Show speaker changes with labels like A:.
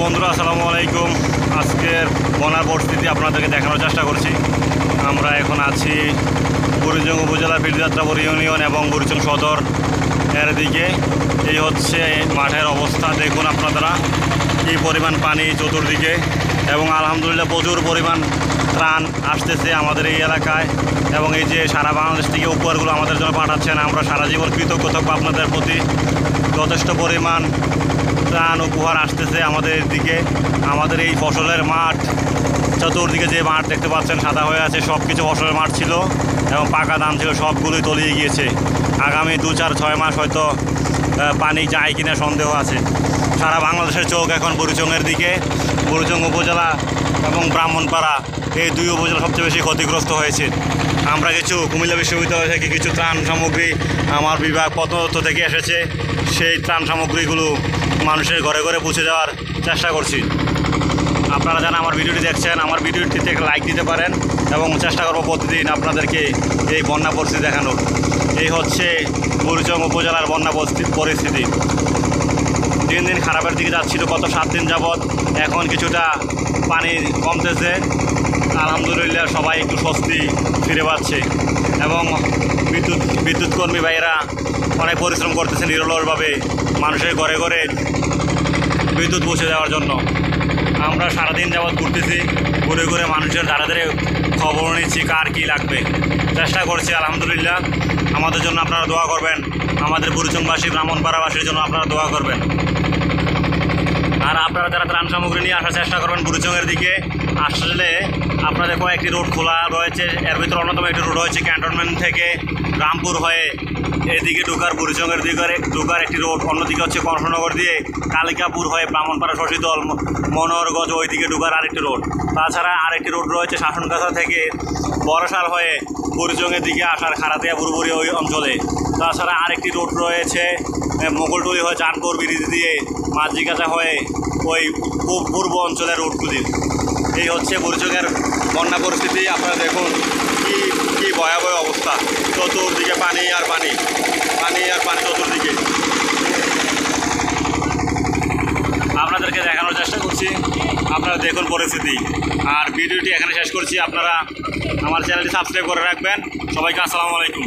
A: বন্ধুরা, আসসালামু আলাইকুম। আজকের বন্যার পরিস্থিতি আপনাদেরকে দেখানোর চেষ্টা করছি। আমরা এখন আছি বুড়িচং উপজেলার পীরযাত্রাপুর ইউনিয়ন এবং বুড়িচং সদর এর দিকে। এই হচ্ছে মাঠের অবস্থা। দেখুন আপনারা কি পরিমাণ পানি চতুর্দিকে, এবং আলহামদুলিল্লাহ প্রচুর পরিমাণ ত্রাণ আসতেছে আমাদের এই এলাকায়। এবং এই যে সারা বাংলাদেশ থেকে উপহারগুলো আমাদের জন্য পাঠাচ্ছেন, আমরা সারা জীবন কৃতজ্ঞ থাকবো আপনাদের প্রতি। যথেষ্ট পরিমাণ ত্রাণ উপহার আসতেছে আমাদের দিকে। আমাদের এই ফসলের মাঠ, চতুর্দিকে যে মাঠ দেখতে পাচ্ছেন সাদা হয়ে আছে, সব কিছু ফসলের মাঠ ছিল এবং পাকা ধান ছিল, সবগুলোই তলিয়ে গিয়েছে। আগামী 2-4-6 মাস হয়তো পানি যায় কিনা সন্দেহ আছে। সারা বাংলাদেশের চোখ এখন বুড়িচংয়ের দিকে। বুড়িচং উপজেলা এবং ব্রাহ্মণপাড়া, এই দুই উপজেলা সবচেয়ে বেশি ক্ষতিগ্রস্ত হয়েছে। আমরা কিছু কুমিল্লা বিশ্ববিদ্যালয় থেকে কিছু ত্রাণ সামগ্রী আমার বিভাগ প্রত্নতত্ত্ব থেকে এসেছে, সেই ত্রাণ সামগ্রীগুলো মানুষের ঘরে ঘরে পৌঁছে দেওয়ার চেষ্টা করছি। আপনারা যারা আমার ভিডিওটি দেখছেন, আমার ভিডিওটিতে একটা লাইক দিতে পারেন এবং চেষ্টা করবো প্রতিদিন আপনাদেরকে এই বন্যা পরিস্থিতি দেখানোর। এই হচ্ছে বুড়িচং উপজেলার বন্যা পরিস্থিতি। দিন দিন খারাপের দিকে যাচ্ছিল গত 7 দিন যাবৎ। এখন কিছুটা পানি কমতেছে, আলহামদুলিল্লাহ সবাই একটু স্বস্তি ফিরে পাচ্ছে। এবং বিদ্যুৎ কর্মী ভাইয়েরা অনেক পরিশ্রম করতেছে নিরলসভাবে মানুষের ঘরে ঘরে বিদ্যুৎ পৌঁছে দেওয়ার জন্য। আমরা সারাদিন যাবৎ ঘুরতেছি, ঘুরে ঘুরে মানুষের ধারে ধারে খবর নিচ্ছি কার কী লাগবে, চেষ্টা করছি। আলহামদুলিল্লাহ আমাদের জন্য আপনারা দোয়া করবেন, আমাদের বুড়িচংবাসী ব্রাহ্মণপাড়াবাসীর জন্য আপনারা দোয়া করবেন। আর আপনারা যারা ত্রাণ সামগ্রী নিয়ে আসার চেষ্টা করবেন বুড়িচংয়ের দিকে আসলে আপনাদের কয়েকটি রোড খোলা রয়েছে। এর ভিতরে অন্যতম একটি রোড হয়েছে ক্যান্টনমেন্ট থেকে রামপুর হয়ে এদিকে ঢোকার, বুড়িচংয়ের দিকে ঢোকার একটি রোড। অন্যদিকে হচ্ছে কংসনগর দিয়ে কালিকাপুর হয়ে ব্রাহ্মণপাড়া, শশীদল, মনোহরগঞ্জ ওই দিকে ঢোকার আরেকটি রোড। তাছাড়া আরেকটি রোড রয়েছে শাসনগাছা থেকে বড়সাল হয়ে বুড়িচংয়ের দিকে আসার খারাতিয়া বুড়বুড়ি ওই অঞ্চলে। তাছাড়া আরেকটি রোড রয়েছে মোগলটুলি হয়ে চাঁদপুর ব্রিজ দিয়ে মাঝিগাছা হয়ে ওই পূর্ব অঞ্চলের রোডগুলি। এই হচ্ছে বুড়িচংয়ের বন্যা পরিস্থিতি। আপনারা দেখুন কি ভয়াবহ অবস্থা, চতুর্দিকে পানি আর পানি, পানি আর পানি চতুর্দিকে। আপনাদেরকে দেখানোর চেষ্টা করছি, আপনারা দেখুন পরিস্থিতি। আর ভিডিওটি এখানে শেষ করছি। আপনারা আমার চ্যানেলটি সাবস্ক্রাইব করে রাখবেন। সবাইকে আসসালামু আলাইকুম।